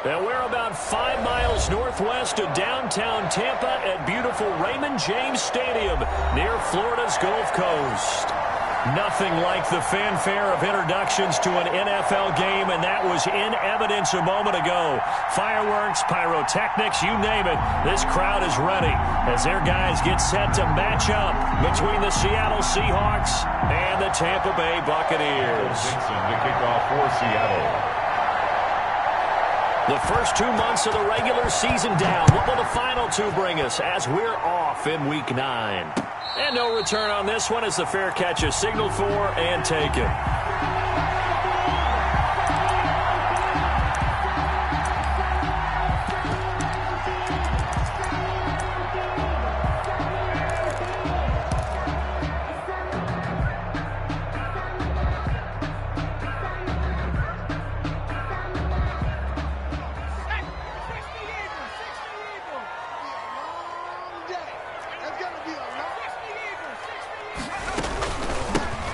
And we're about 5 miles northwest of downtown Tampa at beautiful Raymond James Stadium near Florida's Gulf Coast. Nothing like the fanfare of introductions to an NFL game, and that was in evidence a moment ago. Fireworks, pyrotechnics, you name it. This crowd is ready as their guys get set to match up between the Seattle Seahawks and the Tampa Bay Buccaneers. Dixon to kick off for Seattle. The first 2 months of the regular season down. What will the final two bring us as we're off in Week 9? And no return on this one as the fair catch is signaled for and taken.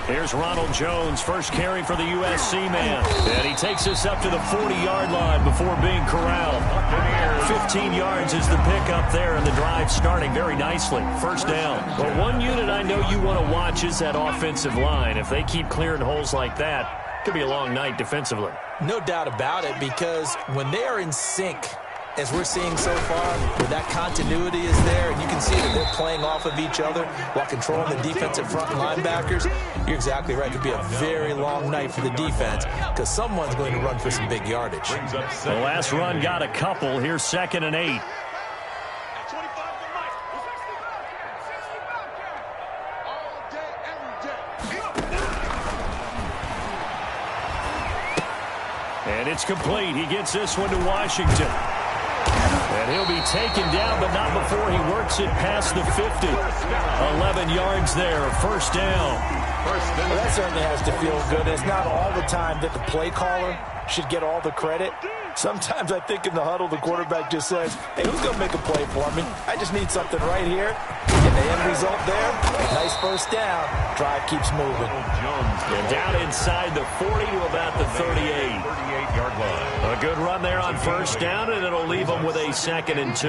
Here's Ronald Jones, first carry for the USC man. And he takes us up to the 40-yard line before being corralled. 15 yards is the pickup there, and the drive starting very nicely. First down. But one unit I know you want to watch is that offensive line. If they keep clearing holes like that, it could be a long night defensively. No doubt about it, because when they are in sync, as we're seeing so far, where that continuity is there, and you can see that they're playing off of each other while controlling the defensive front linebackers, you're exactly right. It could be a very long night for the defense because someone's going to run for some big yardage. The last run got a couple. Here's 2nd and 8. And it's complete. He gets this one to Washington. And he'll be taken down, but not before he works it past the 50. 11 yards there, first down. Well, that certainly has to feel good. It's not all the time that the play caller should get all the credit. Sometimes I think in the huddle, the quarterback just says, hey, who's going to make a play for me? I just need something right here. And the end result there, nice first down. Drive keeps moving. And down inside the 40 to about the 38. 38-yard line. A good run there on first down, and it'll leave them with a 2nd and 2.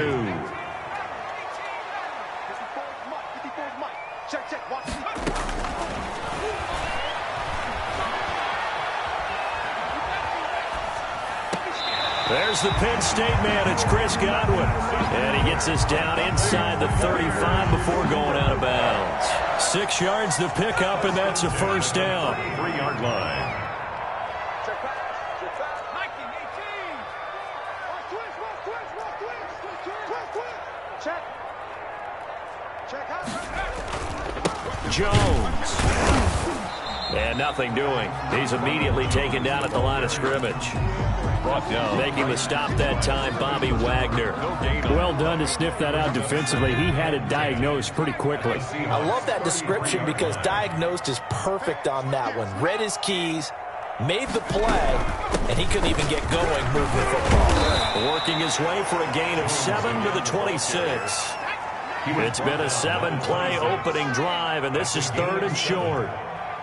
There's the Penn State man. It's Chris Godwin. And he gets us down inside the 35 before going out of bounds. 6 yards the pickup, and that's a first down. 3-yard line. Jones. And nothing doing. He's immediately taken down at the line of scrimmage. Brought down. Making the stop that time, Bobby Wagner. Well done to sniff that out defensively. He had it diagnosed pretty quickly. I love that description because diagnosed is perfect on that one. Read his keys, made the play, and he couldn't even get going moving the football. Working his way for a gain of 7 to the 26. It's been a 7-play opening drive, and this is 3rd and short.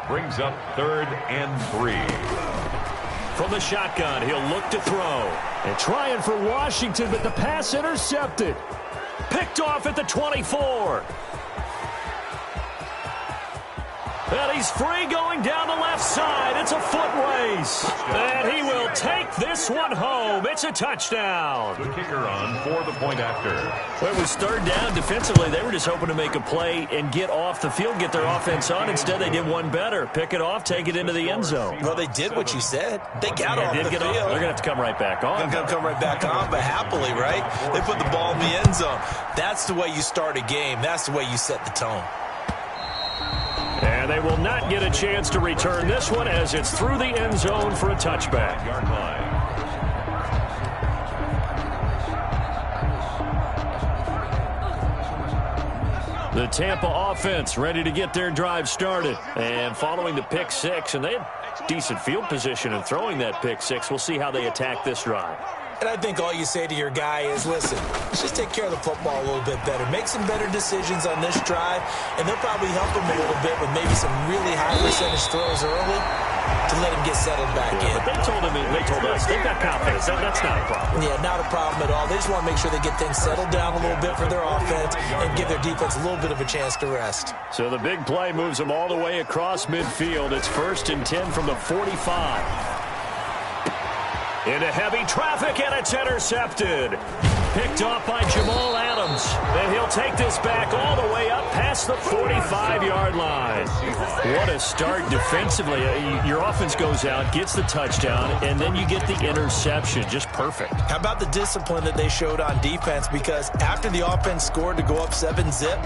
Brings up 3rd and 3. From the shotgun, he'll look to throw. And trying for Washington, but the pass intercepted. Picked off at the 24. And he's free going down the left side. It's a foot race. And he will take this one home. It's a touchdown. The kicker on for the point after. Well, it was 3rd down defensively. They were just hoping to make a play and get off the field, get their offense on. Instead, they did one better. Pick it off, take it into the end zone. Well, they did what you said. They got off the field. They're going to have to come right back on. They're going to come right back on, but happily, right? They put the ball in the end zone. That's the way you start a game. That's the way you set the tone. And they will not get a chance to return this one as it's through the end zone for a touchback. Yard line. The Tampa offense ready to get their drive started. And following the pick six, and they had decent field position in throwing that pick six. We'll see how they attack this drive. And I think all you say to your guy is, listen, let's just take care of the football a little bit better. Make some better decisions on this drive, and they'll probably help him a little bit with maybe some really high percentage throws early. to let him get settled back in. But they told us they've got confidence. That's not a problem. Yeah, not a problem at all. They just want to make sure they get things settled down a little bit for their offense and give their defense a little bit of a chance to rest. So the big play moves them all the way across midfield. It's 1st and 10 from the 45. Into heavy traffic, and it's intercepted. Picked off by Jamal Adams. And he'll take this back all the way up past the 45-yard line. What a start defensively. Your offense goes out, gets the touchdown, and then you get the interception. Just perfect. How about the discipline that they showed on defense? Because after the offense scored to go up 7-zip,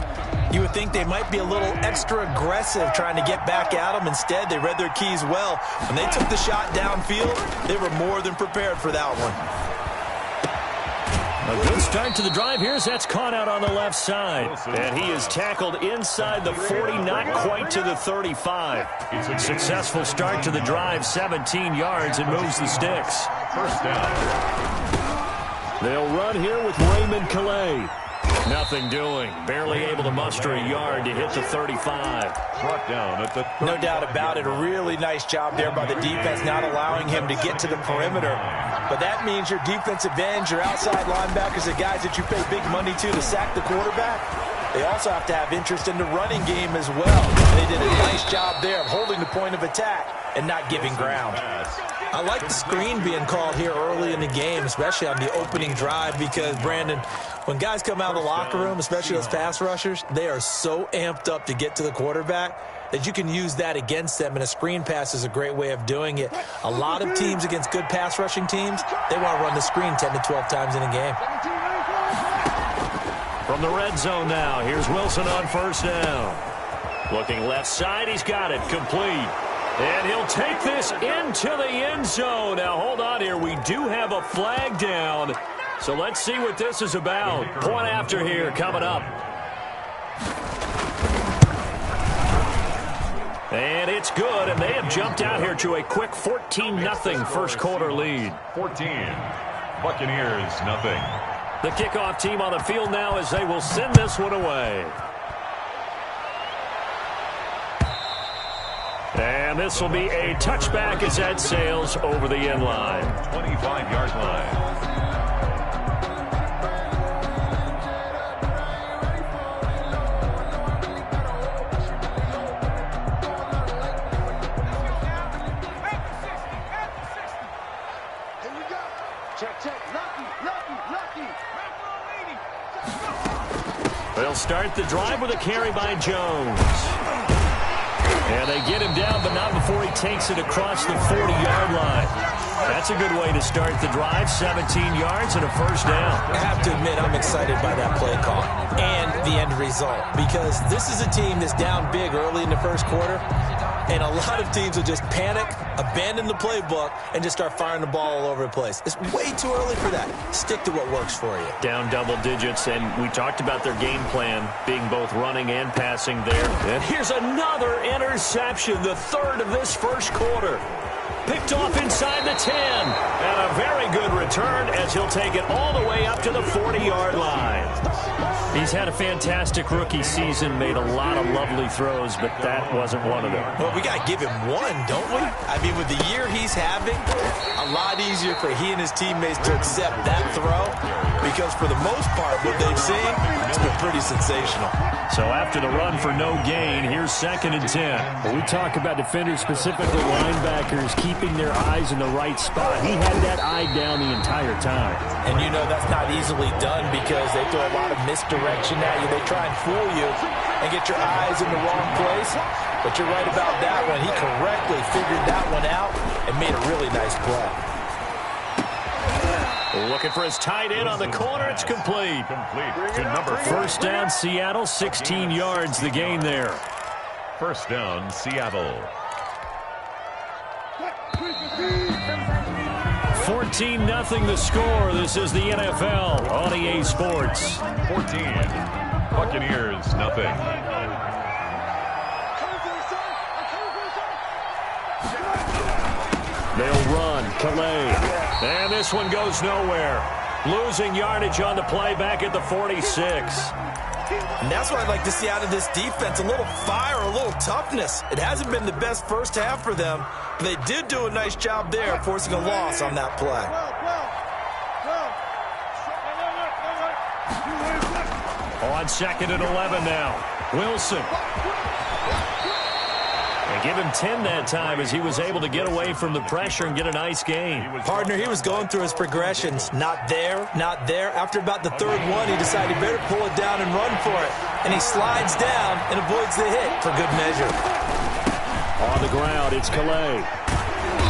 you would think they might be a little extra aggressive trying to get back at them. Instead, they read their keys well. When they took the shot downfield, they were more than prepared for that one. A good start to the drive. That's caught out on the left side. And he is tackled inside the 40, not quite to the 35. Successful start to the drive, 17 yards, and moves the sticks. First down. They'll run here with Raymond Calais. Nothing doing. Barely able to muster a yard to hit the 35. Brought down at the 35. No doubt about it. A really nice job there by the defense, not allowing him to get to the perimeter. But that means your defensive ends, your outside linebackers, the guys that you pay big money to sack the quarterback, they also have to have interest in the running game as well. They did a nice job there of holding the point of attack and not giving ground. I like the screen being called here early in the game, especially on the opening drive, because, Brandon, when guys come out of the locker room, especially those pass rushers, they are so amped up to get to the quarterback that you can use that against them, and a screen pass is a great way of doing it. A lot of teams against good pass rushing teams, they want to run the screen 10 to 12 times in a game. From the red zone now, here's Wilson on 1st down. Looking left side, he's got it, complete. And he'll take this into the end zone. Now, hold on here. We do have a flag down. So let's see what this is about. Point after here coming up. And it's good, and they have jumped out here to a quick 14-0 first quarter lead. 14. Buccaneers, nothing. The kickoff team on the field now as they will send this one away. And this will be a touchback as that sails over the end line. 25-yard line. They'll start the drive with a carry by Jones. And they get him down, but not before he takes it across the 40-yard line. That's a good way to start the drive, 17 yards and a first down. I have to admit, I'm excited by that play call and the end result, because this is a team that's down big early in the first quarter, and a lot of teams will just panic, abandon the playbook, and just start firing the ball all over the place. It's way too early for that. Stick to what works for you. Down double digits, and we talked about their game plan being both running and passing there. And here's another interception, the third of this first quarter. Picked off inside the 10. And a very good return as he'll take it all the way up to the 40-yard line. He's had a fantastic rookie season, made a lot of lovely throws, but that wasn't one of them. Well, we got to give him one, don't we? I mean, with the year he's having, a lot easier for he and his teammates to accept that throw, because for the most part, what they've seen, it's been pretty sensational. So after the run for no gain, here's 2nd and 10. When we talk about defenders, specifically linebackers, keeping their eyes in the right spot. He had that eye down the entire time. And you know that's not easily done because they throw a lot of misdirection at you. They try and fool you and get your eyes in the wrong place. But you're right about that one. He correctly figured that one out and made a really nice play. Looking for his tight end on the corner. It's complete. To number 4. First down, Seattle, 16 yards the gain there. First down, Seattle. 14-0 the score. This is the NFL on EA Sports. 14. Buccaneers, nothing. They'll run. Calais. And this one goes nowhere. Losing yardage on the play back at the 46. And that's what I'd like to see out of this defense, a little fire, a little toughness. It hasn't been the best first half for them, but they did do a nice job there, forcing a loss on that play. On 2nd and 11 now. Wilson. And give him 10 that time as he was able to get away from the pressure and get a nice gain. Partner, he was going through his progressions. Not there, not there. After about the third one, he decided he better pull it down and run for it. And he slides down and avoids the hit for good measure. On the ground, it's Calais.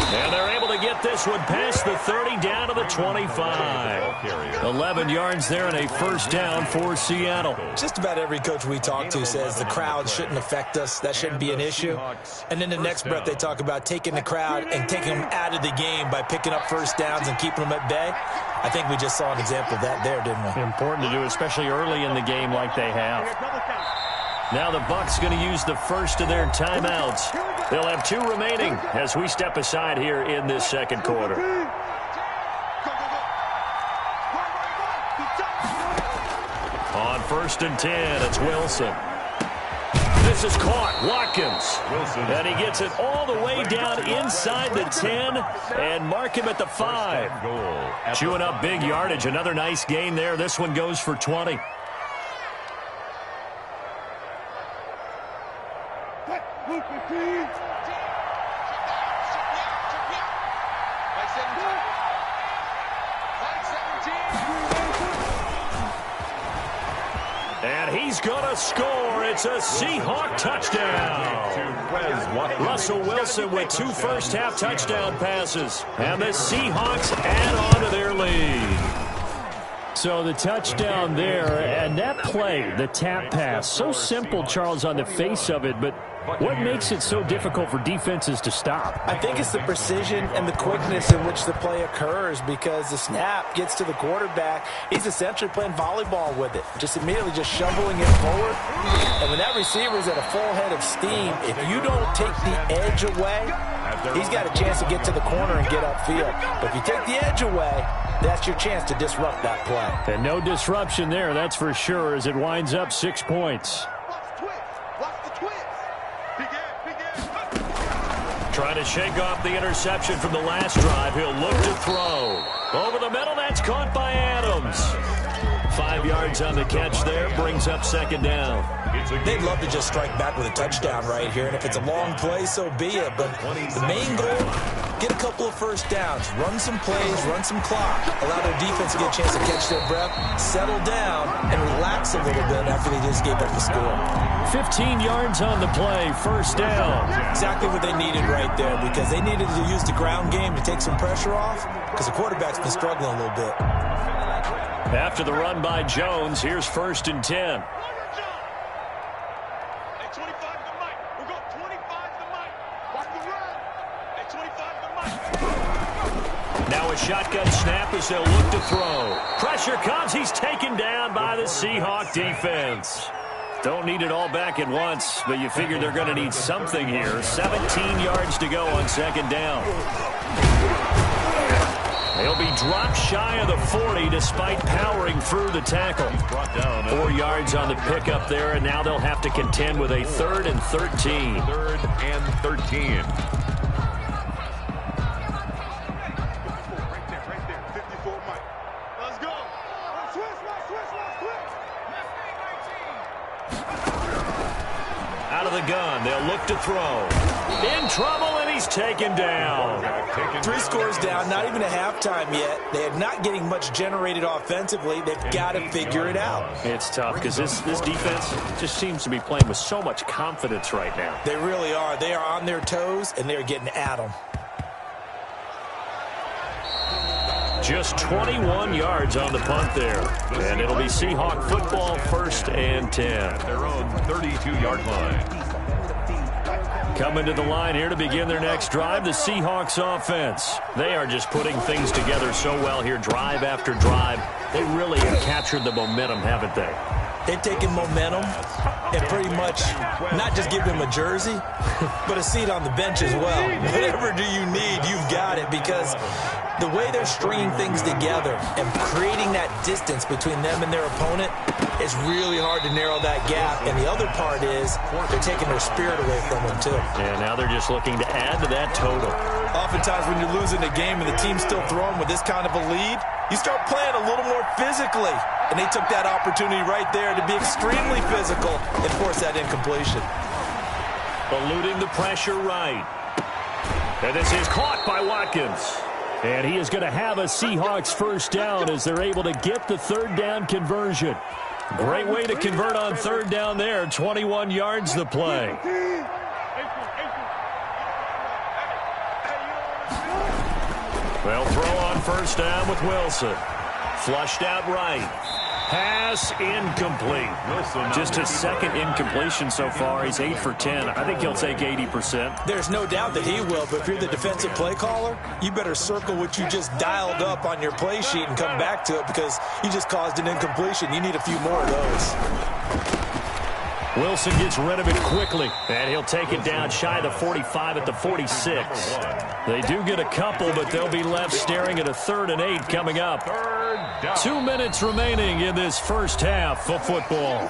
And they're able to get this one past the 30 down to the 25. 11 yards there and a first down for Seattle. Just about every coach we talk to says the crowd shouldn't affect us. That shouldn't be an issue. And in the next breath, they talk about taking the crowd and taking them out of the game by picking up first downs and keeping them at bay. I think we just saw an example of that there, didn't we? Important to do, especially early in the game like they have. Now the Bucs going to use the first of their timeouts. They'll have 2 remaining as we step aside here in this second quarter. On 1st and 10, it's Wilson. This is caught. Watkins. And he gets it all the way down inside the 10 and mark him at the 5. Chewing up big yardage. Another nice gain there. This one goes for 20. And he's going to score. It's a Seahawk touchdown. Russell Wilson with 2 first-half touchdown passes. And the Seahawks add on to their lead. So the touchdown there, and that play, the tap pass, so simple, Charles, on the face of it, but what makes it so difficult for defenses to stop? I think it's the precision and the quickness in which the play occurs, because the snap gets to the quarterback. He's essentially playing volleyball with it, just immediately just shoveling it forward. And when that receiver is at a full head of steam, if you don't take the edge away, he's got a chance to get to the corner and get upfield. But if you take the edge away, that's your chance to disrupt that play. And no disruption there, that's for sure, as it winds up 6 points. Trying to shake off the interception from the last drive. He'll look to throw. Over the middle, that's caught by Adams. 5 yards on the catch there, brings up 2nd down. They'd love to just strike back with a touchdown right here, and if it's a long play, so be it. But the main goal, get a couple of first downs, run some plays, run some clock, allow their defense to get a chance to catch their breath, settle down, and relax a little bit after they just gave up the score. 15 yards on the play, first down. Exactly what they needed right there, because they needed to use the ground game to take some pressure off, because the quarterback's been struggling a little bit. After the run by Jones, here's 1st and 10. Now a shotgun snap as they'll look to throw. Pressure comes. He's taken down by the Seahawk defense. Don't need it all back at once, but you figure they're going to need something here. 17 yards to go on 2nd down. They'll be dropped shy of the 40 despite powering through the tackle. 4 yards on the pickup there, and now they'll have to contend with a 3rd and 13. 3rd and 13. Out of the gun, they'll look to throw. In trouble, and he's taken down. 3 scores down, not even a halftime yet. They are not getting much generated offensively. They've got to figure it out. It's tough because this defense just seems to be playing with so much confidence right now. They really are. They are on their toes, and they're getting at them. Just 21 yards on the punt there. And it'll be Seahawk football, 1st and 10. Their own 32-yard line. Coming to the line here to begin their next drive, the Seahawks offense. They are just putting things together so well here, drive after drive. They really have captured the momentum, haven't they? They've taken momentum and pretty much not just give him a jersey, but a seat on the bench as well. Whatever do you need, you've got it, because the way they're stringing things together and creating that distance between them and their opponent, it's really hard to narrow that gap. And the other part is they're taking their spirit away from them, too. And now they're just looking to add to that total. Oftentimes when you're losing a game and the team's still throwing with this kind of a lead, you start playing a little more physically. And they took that opportunity right there to be extremely physical and force that incompletion. Eluding the pressure right. And this is caught by Watkins. And he is going to have a Seahawks first down as they're able to get the third down conversion. Great way to convert on third down there. 21 yards the play. They'll throw on first down with Wilson. Flushed out right. Pass incomplete. Just his second incompletion so far. He's 8 for 10. I think he'll take 80%. There's no doubt that he will, but if you're the defensive play caller, you better circle what you just dialed up on your play sheet and come back to it, because you just caused an incompletion. You need a few more of those. Wilson gets rid of it quickly, and he'll take it down shy of the 45 at the 46. They do get a couple, but they'll be left staring at a 3rd and 8 coming up. 2 minutes remaining in this first half of football.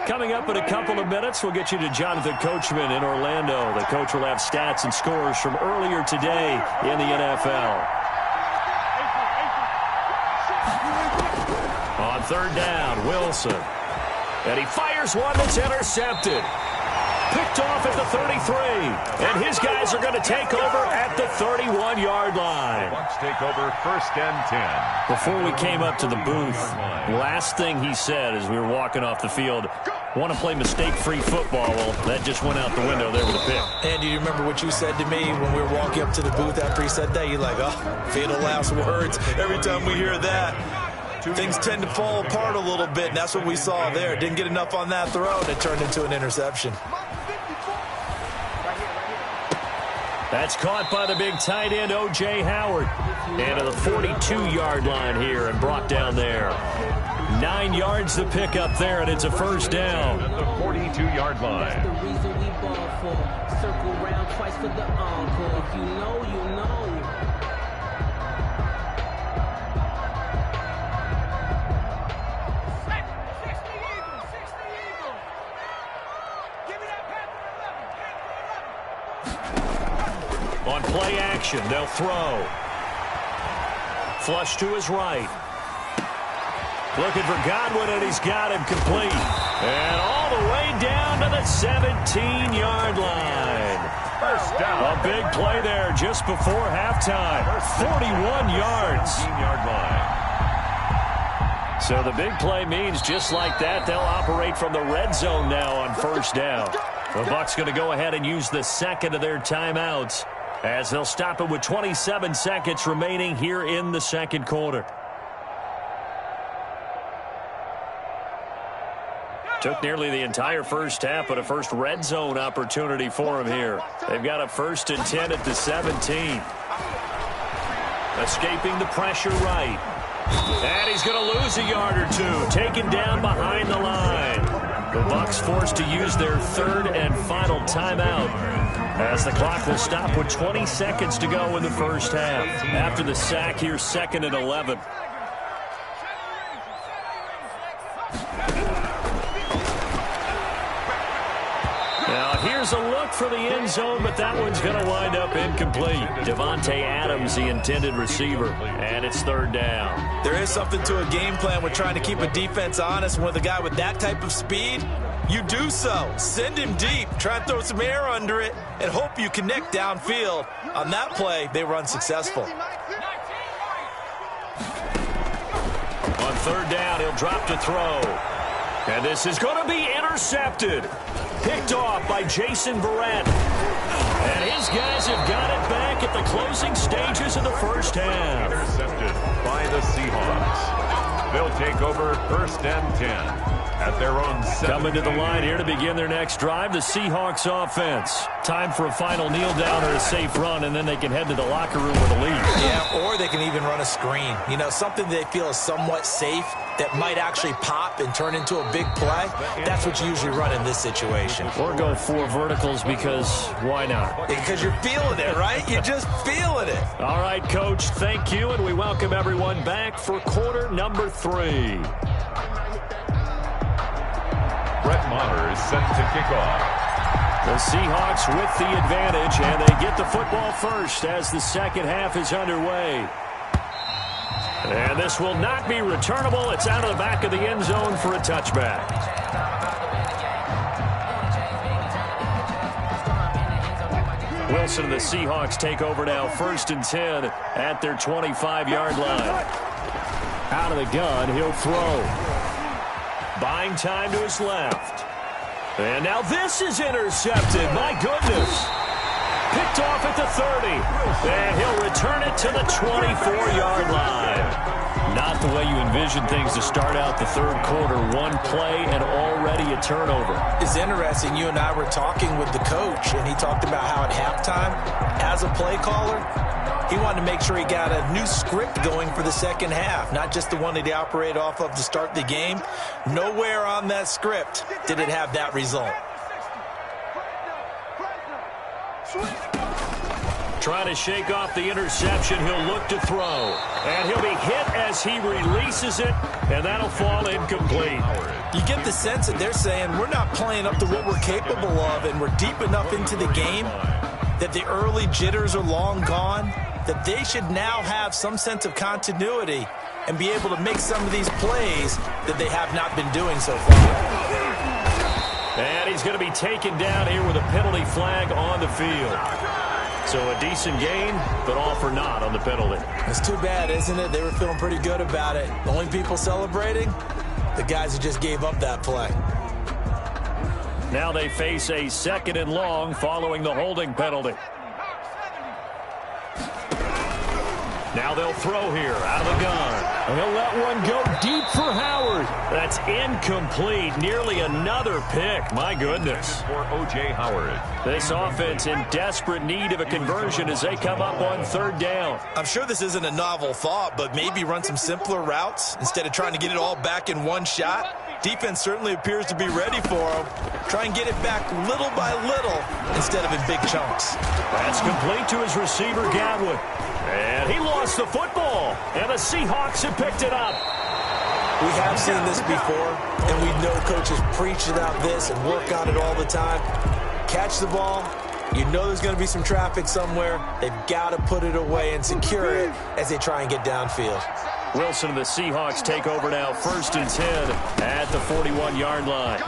Coming up in a couple of minutes, we'll get you to Jonathan Coachman in Orlando. The coach will have stats and scores from earlier today in the NFL. On third down, Wilson. And he fires one that's intercepted. Picked off at the 33. And his guys are going to take over at the 31-yard line. Bucks take over 1st and 10. Before we came up to the booth, last thing he said as we were walking off the field, want to play mistake-free football. Well, that just went out the window there with a pick. And do you remember what you said to me when we were walking up to the booth after he said that? You're like, oh, fatal last words. Every time we hear that, things tend to fall apart a little bit, and that's what we saw there. Didn't get enough on that throw, and it turned into an interception. That's caught by the big tight end, O.J. Howard. And to the 42-yard line here and brought down there. 9 yards to pick up there, and it's a first down. At the 42-yard line. The reason we ball for. Circle round twice for the encore. If you know, you know. On play action, they'll throw. Flush to his right. Looking for Godwin, and he's got him complete. And all the way down to the 17-yard line. First down. A big play there just before halftime. 41 yards. 17-yard line. So the big play means just like that, they'll operate from the red zone now on first down. The Bucs going to go ahead and use the second of their timeouts as they'll stop it with 27 seconds remaining here in the second quarter. Took nearly the entire first half, but a first red zone opportunity for him here. They've got a 1st and 10 at the 17. Escaping the pressure right. And he's going to lose a yard or two. Taken down behind the line. The Bucs forced to use their 3rd and final timeout as the clock will stop with 20 seconds to go in the first half. After the sack, here's 2nd and 11. Now, here's a look for the end zone, but that one's going to wind up incomplete. Devontae Adams, the intended receiver, and it's 3rd down. There is something to a game plan with trying to keep a defense honest. With a guy with that type of speed, you do so. Send him deep. Try and throw some air under it and hope you connect downfield. On that play, they run successful. On 3rd down, he'll drop to throw. And this is going to be intercepted. Picked off by Jason Verrett. And his guys have got it back at the closing stages of the first half. Intercepted by the Seahawks. They'll take over 1st and 10. at their own 7. Coming to the line here to begin their next drive, the Seahawks offense. Time for a final kneel down or a safe run, and then they can head to the locker room with a lead. Yeah, or they can even run a screen. You know, something they feel is somewhat safe that might actually pop and turn into a big play. That's what you usually run in this situation. Or go 4 verticals because why not? Because you're feeling it, right? You're just feeling it. All right, Coach, thank you, and we welcome everyone back for quarter number 3. Brett Maher is set to kick off. The Seahawks with the advantage, and they get the football first as the second half is underway. And this will not be returnable. It's out of the back of the end zone for a touchback. Wilson and the Seahawks take over now, 1st and 10 at their 25-yard line. Out of the gun, he'll throw. Buying time to his left. And now this is intercepted. My goodness. Picked off at the 30. And he'll return it to the 24-yard line. Not the way you envision things to start out the third quarter. One play and already a turnover. It's interesting. You and I were talking with the coach, and he talked about how at halftime, as a play caller, he wanted to make sure he got a new script going for the second half, not just the one that he operated off of to start the game. Nowhere on that script did it have that result. Trying to shake off the interception. He'll look to throw. And he'll be hit as he releases it, and that'll fall incomplete. You get the sense that they're saying we're not playing up to what we're capable of, and we're deep enough into the game that the early jitters are long gone, that they should now have some sense of continuity and be able to make some of these plays that they have not been doing so far. And he's going to be taken down here with a penalty flag on the field. So a decent gain, but all for naught on the penalty. It's too bad, isn't it? They were feeling pretty good about it. The only people celebrating, the guys who just gave up that play. Now they face a 2nd and long following the holding penalty. Now they'll throw here out of the gun. And he'll let one go deep for Howard. That's incomplete. Nearly another pick. My goodness. For O.J. Howard. This offense in desperate need of a conversion as they come up on 3rd down. I'm sure this isn't a novel thought, but maybe run some simpler routes instead of trying to get it all back in one shot. Defense certainly appears to be ready for him. Try and get it back little by little instead of in big chunks. That's complete to his receiver, Gadwin. And he lost the football. And the Seahawks have picked it up. We have seen this before, and we know coaches preach about this and work on it all the time. Catch the ball. You know there's going to be some traffic somewhere. They've got to put it away and secure it as they try and get downfield. Wilson and the Seahawks take over now, 1st and 10 at the 41-yard line.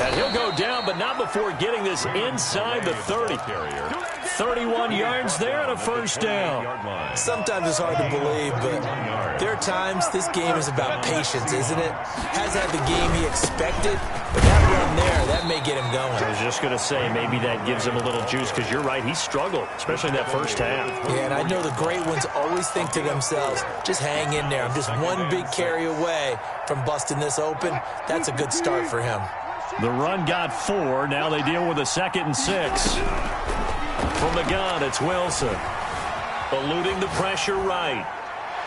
And he'll go down, but not before getting this inside the 30. 31 yards there and a 1st down. Sometimes it's hard to believe, but there are times this game is about patience, isn't it? Has had the game he expected, but that run there, that may get him going. I was just going to say, maybe that gives him a little juice, because you're right, he struggled, especially in that 1st half. Yeah, and I know the great ones always think to themselves, just hang in there. I'm just one big carry away from busting this open. That's a good start for him. The run got 4. Now they deal with a 2nd and 6. From the gun, it's Wilson. Eluding the pressure right.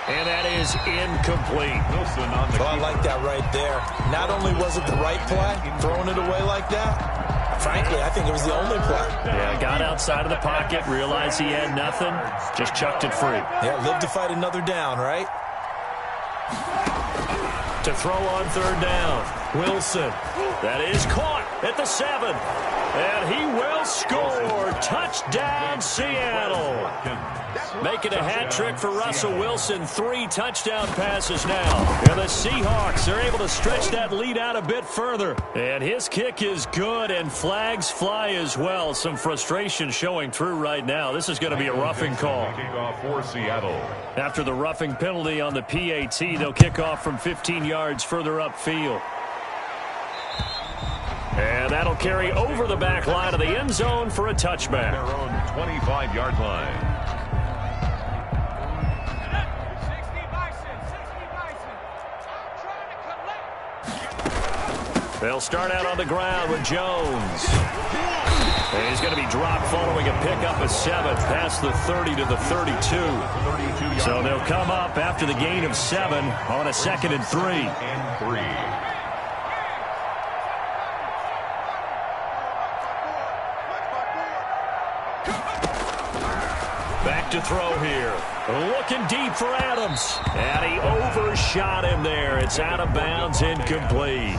And that is incomplete. Wilson on the I like that right there. Not only was it the right play, throwing it away like that, frankly, I think it was the only play. Yeah, got outside of the pocket, realized he had nothing, just chucked it free. Yeah, live to fight another down, right? To throw on 3rd down, Wilson. That is caught at the 7. And he will score. Touchdown, Seattle. Making a hat trick for Russell Wilson. 3 touchdown passes now. And the Seahawks are able to stretch that lead out a bit further. And his kick is good, and flags fly as well. Some frustration showing through right now. This is going to be a roughing call. Kickoff for Seattle. After the roughing penalty on the PAT, they'll kick off from 15 yards further upfield. And that'll carry over the back line of the end zone for a touchback. Their own 25-yard line. They'll start out on the ground with Jones. And he's going to be dropped following a pickup of 7 past the 30 to the 32. So they'll come up after the gain of 7 on a 2nd and 3. Back to throw here. Looking deep for Adams. And he overshot him there. It's out of bounds, incomplete.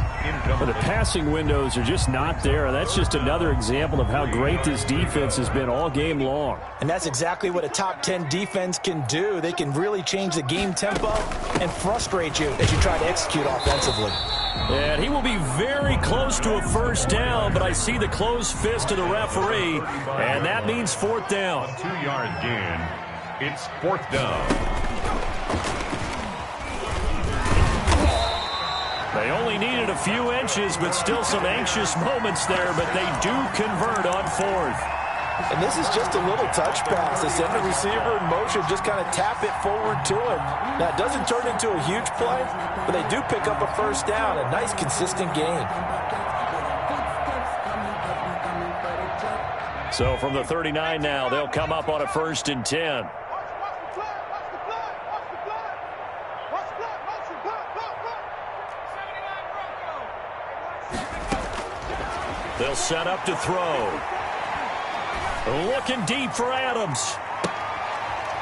But the passing windows are just not there. That's just another example of how great this defense has been all game long. And that's exactly what a top 10 defense can do. They can really change the game tempo and frustrate you as you try to execute offensively. And he will be very close to a first down, but I see the closed fist of the referee, and that means 4th down. 2-yard gain. It's 4th down. They only needed a few inches, but still some anxious moments there, but they do convert on 4th. And this is just a little touch pass. They send the receiver in motion, just kind of tap it forward to him. Now, it doesn't turn into a huge play, but they do pick up a first down, a nice, consistent gain. So from the 39 now, they'll come up on a 1st and 10. They'll set up to throw. Looking deep for Adams.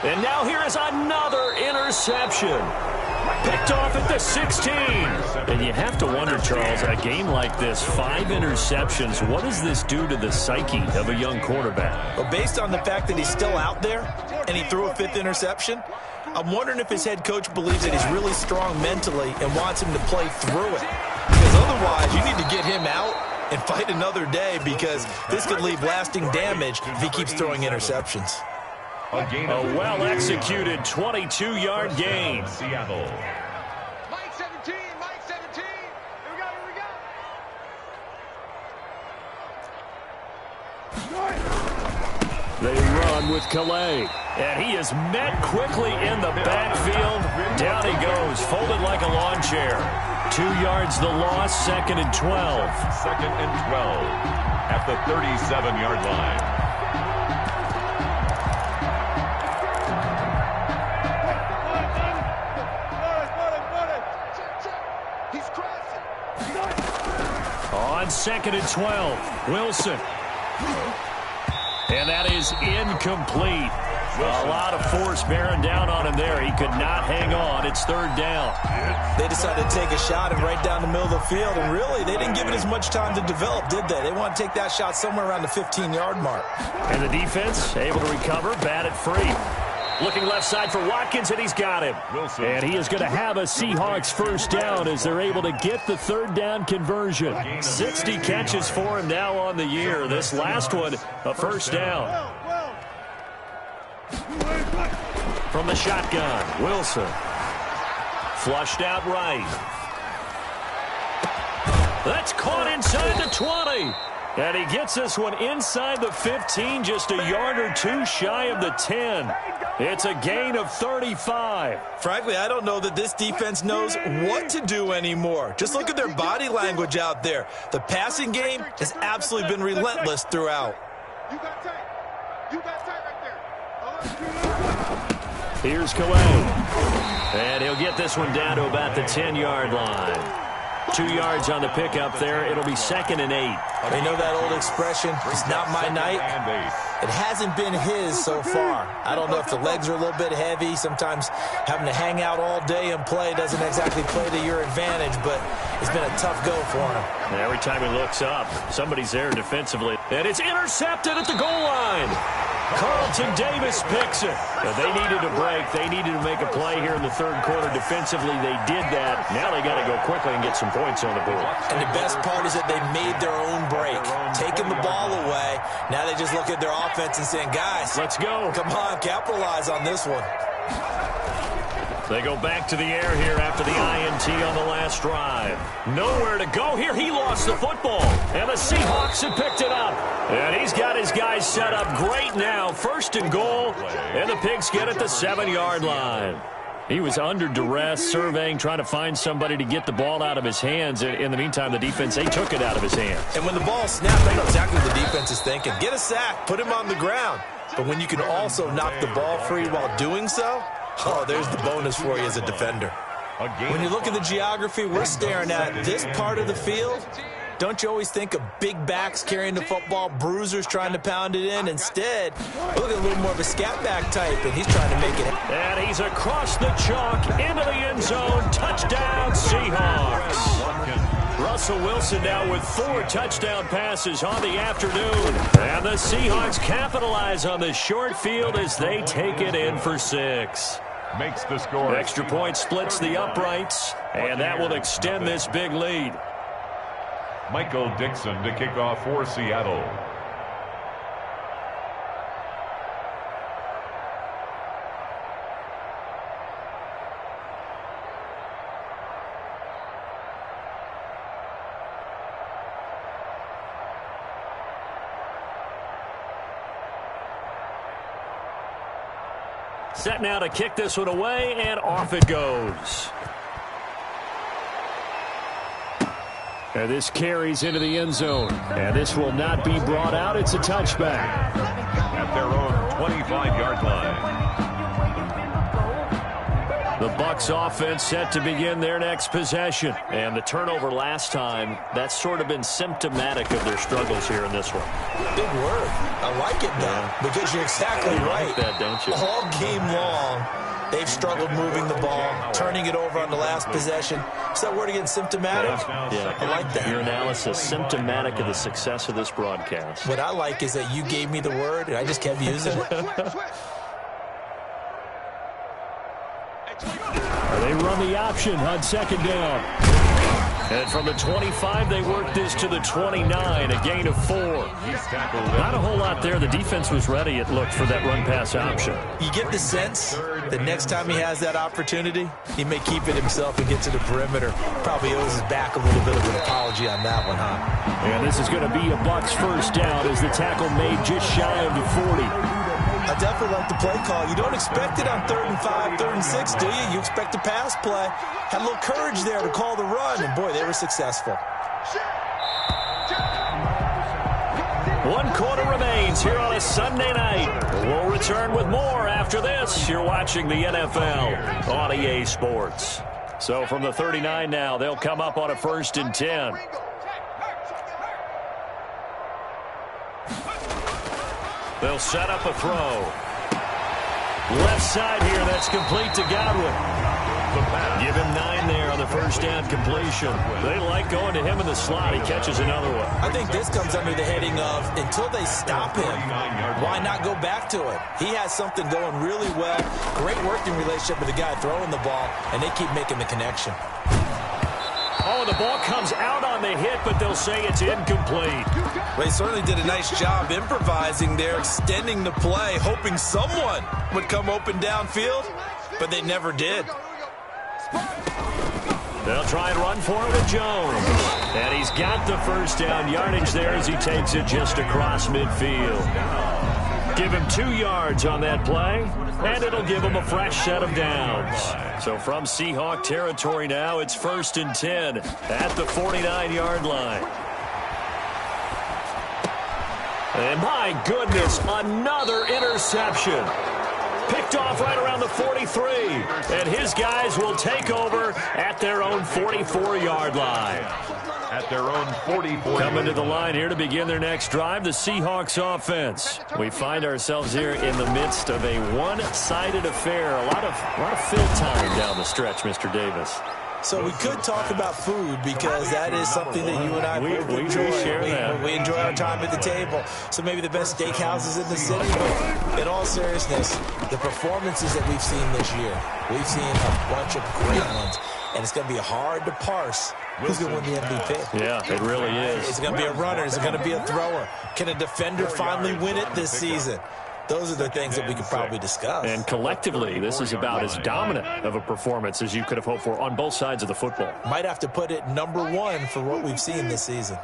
And now here is another interception. Picked off at the 16. And you have to wonder, Charles, a game like this, 5 interceptions, what does this do to the psyche of a young quarterback? Well, based on the fact that he's still out there and he threw a 5th interception, I'm wondering if his head coach believes that he's really strong mentally and wants him to play through it. Because otherwise, you need to get him out and fight another day, because this could leave lasting damage if he keeps throwing interceptions. A well-executed 22-yard gain. Seattle. Mike 17, Mike 17. Here we go. They run with Calais. And he is met quickly in the backfield. Down he goes, folded like a lawn chair. 2 yards the loss, 2nd and 12. 2nd and 12 at the 37-yard line. He's crossing. On 2nd and 12, Wilson. And that is incomplete. A lot of force bearing down on him there. He could not hang on. It's 3rd down. They decided to take a shot and right down the middle of the field, and really, they didn't give it as much time to develop, did they? They want to take that shot somewhere around the 15-yard mark. And the defense able to recover, batted free. Looking left side for Watkins, and he's got him. Wilson. And he is going to have a Seahawks first down as they're able to get the 3rd down conversion. 60 catches for him now on the year. This last one, a first down. From the shotgun, Wilson. Flushed out right. That's caught inside the 20. And he gets this one inside the 15, just a yard or 2 shy of the 10. It's a gain of 35. Frankly, I don't know that this defense knows what to do anymore. Just look at their body language out there. The passing game has absolutely been relentless throughout. You got tight. You got tight right there. Here's Calais. And he'll get this one down to about the 10-yard line. 2 yards on the pickup there. It'll be 2nd and 8. They know that old expression, it's not my night. It hasn't been his so far. I don't know if the legs are a little bit heavy. Sometimes having to hang out all day and play doesn't exactly play to your advantage, but it's been a tough go for him. And every time he looks up, somebody's there defensively. And it's intercepted at the goal line. Carlton Davis picks it. But they needed a break. They needed to make a play here in the 3rd quarter. Defensively, they did that. Now they got to go quickly and get some points on the board. And the best part is that they made their own break, taking the ball away. Now they just look at their offense and saying, guys, let's go. Come on, capitalize on this one. They go back to the air here after the INT on the last drive. Nowhere to go here. He lost the football. And the Seahawks have picked it up. And he's got his guys set up great now. 1st and goal. And the Pigs get at the 7-yard line. He was under duress, surveying, trying to find somebody to get the ball out of his hands. In the meantime, the defense, they took it out of his hands. And when the ball snapped, I know exactly what the defense is thinking. Get a sack, put him on the ground. But when you can also knock the ball free while doing so, oh, there's the bonus for you as a defender. When you look at the geography we're staring at, this part of the field, don't you always think of big backs carrying the football, bruisers trying to pound it in? Instead, look at a little more of a scat back type, and he's trying to make it. And he's across the chalk into the end zone. Touchdown, Seahawks. Russell Wilson now with 4 touchdown passes on the afternoon. And the Seahawks capitalize on the short field as they take it in for 6. Makes the score. Extra point splits the uprights, and that will extend this big lead. Michael Dixon to kick off for Seattle. Set now to kick this one away, and off it goes. And this carries into the end zone. And this will not be brought out. It's a touchback. At their own 25-yard line. The Bucs offense set to begin their next possession. And the turnover last time, that's sort of been symptomatic of their struggles here in this one. Big word. I like it now, because you're exactly right. Like that, don't you? All game long, they've struggled moving the ball, turning it over on the last possession. Is that word again, symptomatic? Yeah. I like that. Your analysis, symptomatic of the success of this broadcast. What I like is that you gave me the word, and I just kept using it. They run the option on second down. And from the 25, they work this to the 29, a gain of 4. Not a whole lot there. The defense was ready, it looked, for that run-pass option. You get the sense that next time he has that opportunity, he may keep it himself and get to the perimeter. Probably owes his back a little bit of an apology on that one, huh? And this is going to be a Bucs first down as the tackle made just shy of the 40. I definitely like the play call. You don't expect it on 3rd and 5, 3rd and 6, do you? You expect a pass play. Had a little courage there to call the run, and boy, they were successful. 1 quarter remains here on a Sunday night. We'll return with more after this. You're watching the NFL on EA Sports. So from the 39 now, they'll come up on a 1st and 10. They'll set up a throw. Left side here, that's complete to Godwin. Give him 9 there on the first down completion. They like going to him in the slot. He catches another one. I think this comes under the heading of, until they stop him, why not go back to it? He has something going really well. Great working relationship with the guy throwing the ball, and they keep making the connection. Oh, the ball comes out on the hit, but they'll say it's incomplete. Well, he certainly did a nice job improvising there, extending the play, hoping someone would come open downfield, but they never did. They'll try and run for it with Jones. And he's got the first down yardage there as he takes it just across midfield. Give him 2 yards on that play, and it'll give him a fresh set of downs. So from Seahawk territory now, it's 1st and 10 at the 49-yard line. And my goodness, another interception. Picked off right around the 43. And his guys will take over at their own 44-yard line. At their own 44. Coming to the line here to begin their next drive, the Seahawks offense. We find ourselves here in the midst of a one-sided affair. A lot of fill time down the stretch, Mr. Davis. So we could talk about food, because that is something that you and I both enjoy. We enjoy our time at the table. So maybe the best steakhouses in the city. But in all seriousness, the performances that we've seen this year, we've seen a bunch of great ones. And it's going to be hard to parse who's going to win the MVP. Yeah, it really is. Is it going to be a runner? Is it going to be a thrower? Can a defender finally win it this season? Those are the things that we could probably discuss. And collectively, this is about as dominant of a performance as you could have hoped for on both sides of the football. Might have to put it number 1 for what we've seen this season.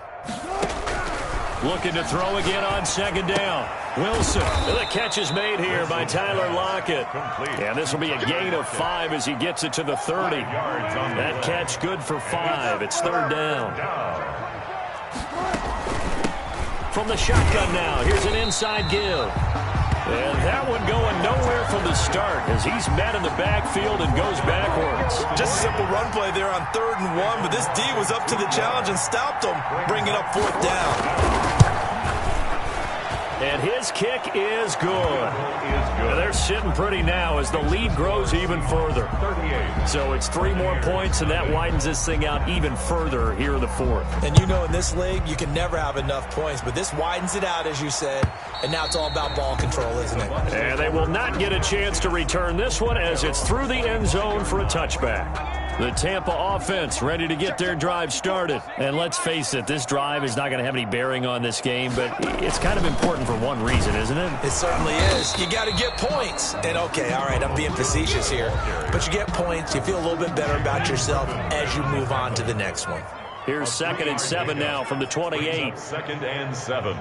Looking to throw again on second down. Wilson. The catch is made here by Tyler Lockett. And this will be a gain of 5 as he gets it to the 30. That catch good for 5. It's third down. From the shotgun now. Here's an inside give. And that one going nowhere from the start as he's met in the backfield and goes backwards. Just a simple run play there on 3rd and 1, but this D was up to the challenge and stopped him, bringing up 4th down. And his kick is good. They're sitting pretty now as the lead grows even further. So it's 3 more points, and that widens this thing out even further here in the 4th. And you know in this league, you can never have enough points, but this widens it out, as you said, and now it's all about ball control, isn't it? And they will not get a chance to return this one as it's through the end zone for a touchback. The Tampa offense ready to get their drive started. And let's face it, this drive is not going to have any bearing on this game, but it's kind of important for one reason, isn't it? It certainly is. You got to get points. And, okay, all right, I'm being facetious here. But you get points, you feel a little bit better about yourself as you move on to the next one. Here's 2nd and 7 now from the 28. 2nd and 7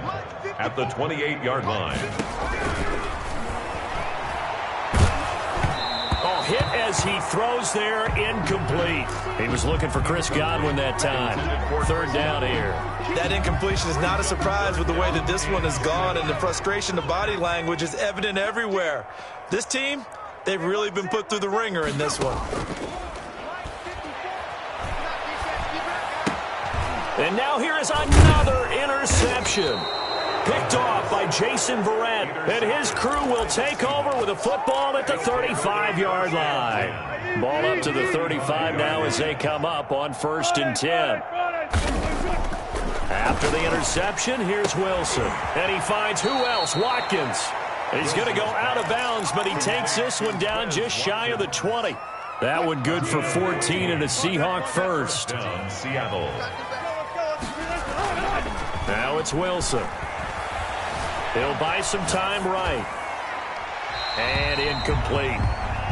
at the 28-yard line. Hit as he throws there, incomplete. He was looking for Chris Godwin that time. 3rd down here. That incompletion is not a surprise with the way that this one has gone, and the frustration, the body language is evident everywhere. This team, they've really been put through the ringer in this one. And now here is another interception. Picked off by Jason Verrett, and his crew will take over with a football at the 35-yard line. Ball up to the 35 now as they come up on 1st and 10. After the interception, here's Wilson, and he finds who else? Watkins. He's going to go out of bounds, but he takes this one down just shy of the 20. That one good for 14 and a Seahawk first. Seattle. Now it's Wilson. He'll buy some time right. And incomplete.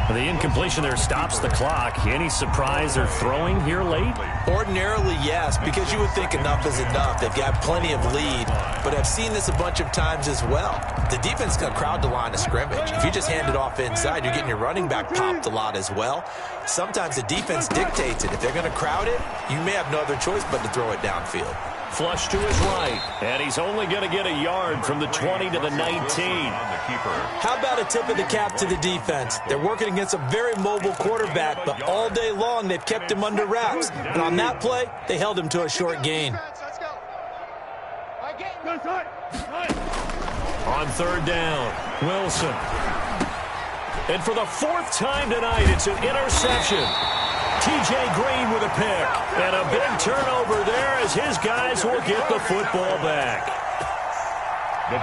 The incompletion there stops the clock. Any surprise they're throwing here late? Ordinarily, yes, because you would think enough is enough. They've got plenty of lead, but I've seen this a bunch of times as well. The defense is going to crowd the line of scrimmage. If you just hand it off inside, you're getting your running back popped a lot as well. Sometimes the defense dictates it. If they're going to crowd it, you may have no other choice but to throw it downfield. Flush to his right, and he's only going to get a yard from the 20 to the 19. How about a tip of the cap to the defense? They're working against a very mobile quarterback, but all day long they've kept him under wraps. And on that play, they held him to a short gain. On 3rd down, Wilson. And for the 4th time tonight, it's an interception. T.J. Green with a pick. And a big turnover there as his guys will get the football back. The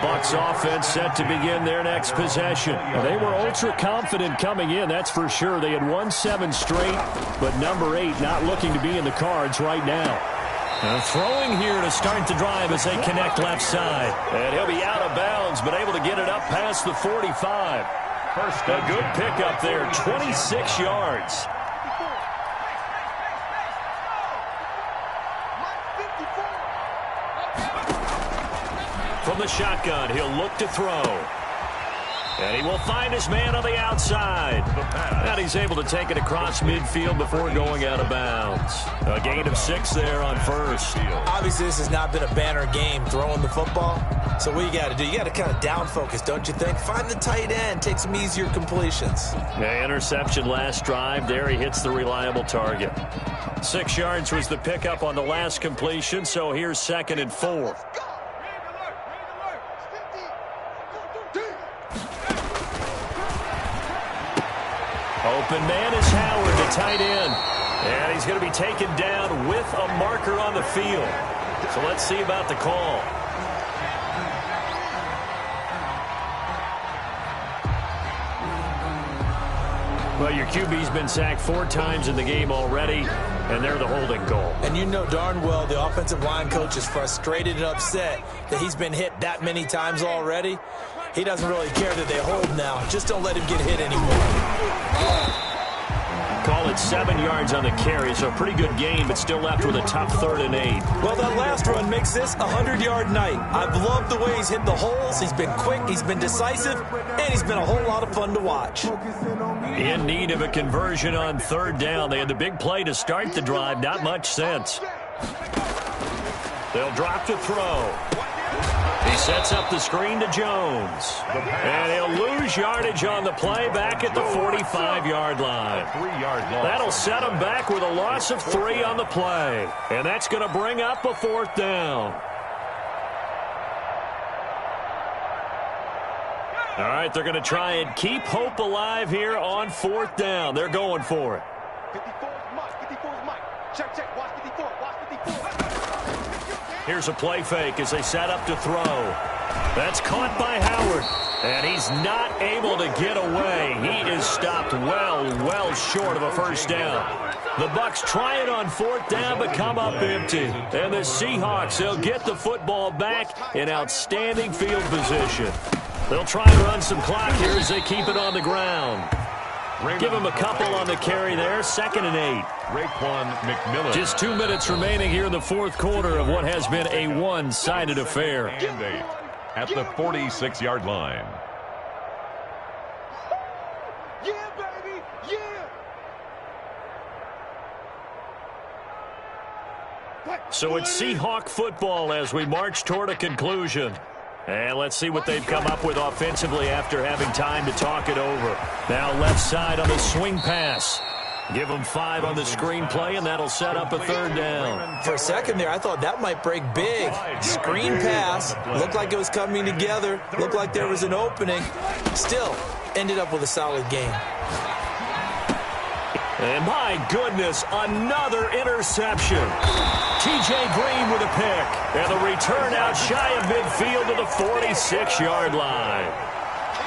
Bucs offense set to begin their next possession. They were ultra confident coming in, that's for sure. They had won 7 straight, but number 8 not looking to be in the cards right now. Throwing here to start the drive as they connect left side. And he'll be out of bounds, but able to get it up past the 45. A good pickup there, 26 yards. From the shotgun, he'll look to throw. And he will find his man on the outside. And he's able to take it across midfield before going out of bounds. A gain of 6 there on 1st. Obviously, this has not been a banner game throwing the football. So what you got to do, you got to kind of down focus, don't you think? Find the tight end, take some easier completions. Yeah, interception last drive. There he hits the reliable target. 6 yards was the pickup on the last completion, so here's 2nd and 4. Open man is Howard, the tight end. And he's going to be taken down with a marker on the field. So let's see about the call. Well, your QB's been sacked 4 times in the game already, and they're the holding goal. And you know darn well the offensive line coach is frustrated and upset that he's been hit that many times already. He doesn't really care that they hold now. Just don't let him get hit anymore. Call it 7 yards on the carry, so a pretty good gain, but still left with a tough 3rd and 8. Well, that last run makes this a 100-yard night. I've loved the way he's hit the holes. He's been quick, he's been decisive, and he's been a whole lot of fun to watch. In need of a conversion on 3rd down. They had the big play to start the drive. Not much sense. They'll drop to throw. He sets up the screen to Jones. And he'll lose yardage on the play back at the 45-yard line. That'll set him back with a loss of 3 on the play. And that's going to bring up a 4th down. All right, they're going to try and keep hope alive here on 4th down. They're going for it. 54 is Mike. 54 is Mike. Check. Watch 54. Watch 54. Here's a play fake as they set up to throw. That's caught by Howard. And he's not able to get away. He is stopped well short of a 1st down. The Bucs try it on 4th down, but come up empty. And the Seahawks, they'll get the football back in outstanding field position. They'll try and run some clock here as they keep it on the ground. Give him a couple on the carry there. 2nd and 8. Raekwon McMillan. Just 2 minutes remaining here in the 4th quarter of what has been a one-sided affair. And 8 at the 46-yard line. Yeah, baby. Yeah. So it's Seahawk football as we march toward a conclusion. And let's see what they've come up with offensively after having time to talk it over. Now left side on the swing pass. Give them 5 on the screen play, and that'll set up a 3rd down. For a second there, I thought that might break big. Screen pass. Looked like it was coming together. Looked like there was an opening. Still, ended up with a solid game. And my goodness, another interception. T.J. Green with a pick. And the return out shy of midfield to the 46-yard line.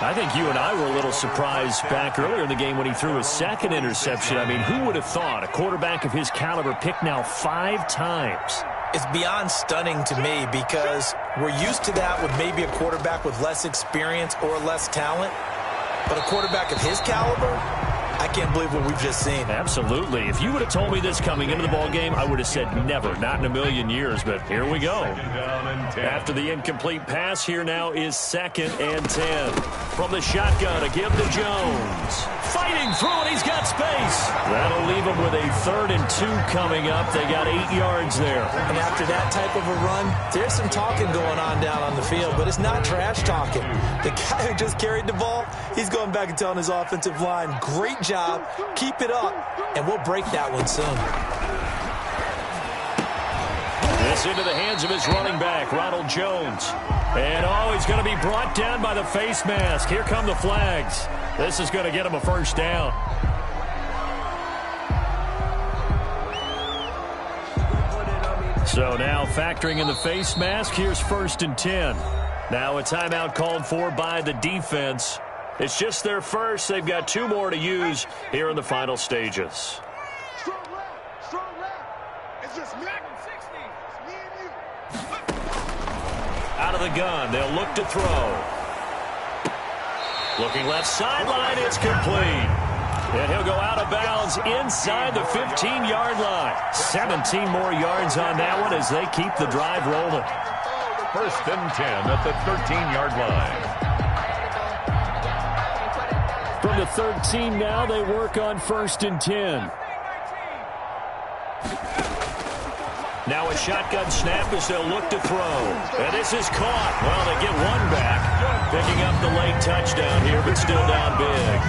I think you and I were a little surprised back earlier in the game when he threw his 2nd interception. I mean, who would have thought a quarterback of his caliber picked now 5 times? It's beyond stunning to me because we're used to that with maybe a quarterback with less experience or less talent. But a quarterback of his caliber, I can't believe what we've just seen. Absolutely. If you would have told me this coming into the ballgame, I would have said never, not in a million years, but here we go. After the incomplete pass, here now is 2nd and 10. From the shotgun, a give to Jones. Fighting through it, he's got space. That'll leave him with a 3rd and 2 coming up. They got 8 yards there. And after that type of a run, there's some talking going on down on the field, but it's not trash talking. The guy who just carried the ball, he's going back and telling his offensive line, great job, keep it up, and we'll break that one soon. This into the hands of his running back, Ronald Jones. And, he's going to be brought down by the face mask. Here come the flags. This is going to get him a 1st down. So now factoring in the face mask, here's 1st and 10. Now a timeout called for by the defense. It's just their first. They've got 2 more to use here in the final stages. Strong left. It's just me. 60. It's me and you. Out of the gun, they'll look to throw. Looking left sideline, it's complete. And he'll go out of bounds inside the 15-yard line. 17 more yards on that one as they keep the drive rolling. 1st and 10 at the 13-yard line. From the 13 now, they work on 1st and 10. Now a shotgun snap as they'll look to throw. And this is caught. Well, they get 1 back. Picking up the late touchdown here, but still down big.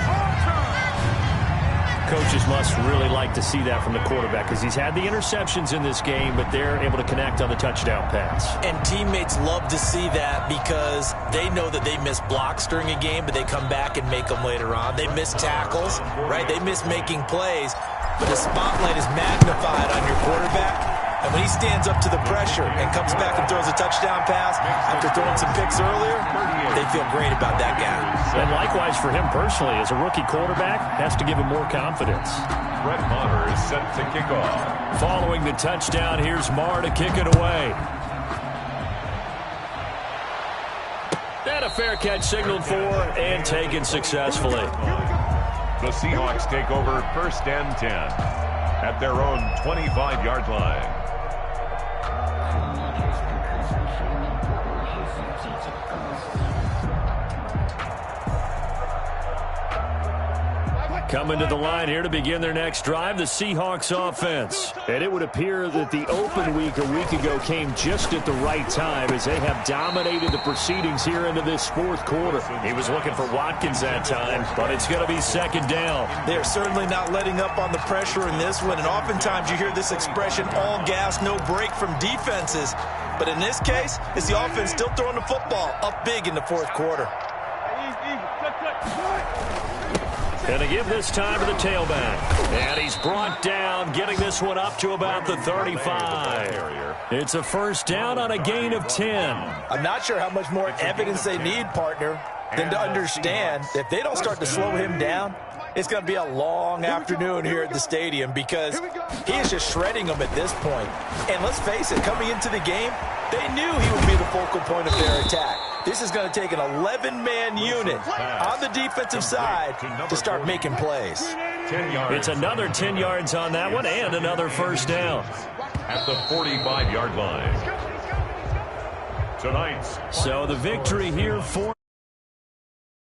Coaches must really like to see that from the quarterback because he's had the interceptions in this game, but they're able to connect on the touchdown pass. And teammates love to see that because they know that they miss blocks during a game, but they come back and make them later on. They miss tackles, right? They miss making plays, but the spotlight is magnified on your quarterback. And when he stands up to the pressure and comes back and throws a touchdown pass after throwing some picks earlier, they feel great about that guy. And likewise for him personally, as a rookie quarterback, has to give him more confidence. Brett Maher is set to kick off. Following the touchdown, here's Maher to kick it away. And a fair catch signaled for and taken successfully. The Seahawks take over 1st and 10 at their own 25-yard line. Coming to the line here to begin their next drive, the Seahawks offense. And it would appear that the open week a week ago came just at the right time as they have dominated the proceedings here into this fourth quarter. He was looking for Watkins that time, but it's going to be 2nd down. They're certainly not letting up on the pressure in this one, and oftentimes you hear this expression, all gas, no break from defenses. But in this case, it's the offense still throwing the football up big in the fourth quarter. And to give this time to the tailback. And he's brought down, getting this one up to about the 35. It's a 1st down on a gain of 10. I'm not sure how much more evidence they need, partner, than to understand that if they don't start to slow him down, it's going to be a long afternoon here at the stadium because he is just shredding them at this point. And let's face it, coming into the game, they knew he would be the focal point of their attack. This is going to take an 11-man unit on the defensive side to start making plays. It's another 10 yards on that one and another 1st down. At the 45-yard line. Tonight's. So the victory here for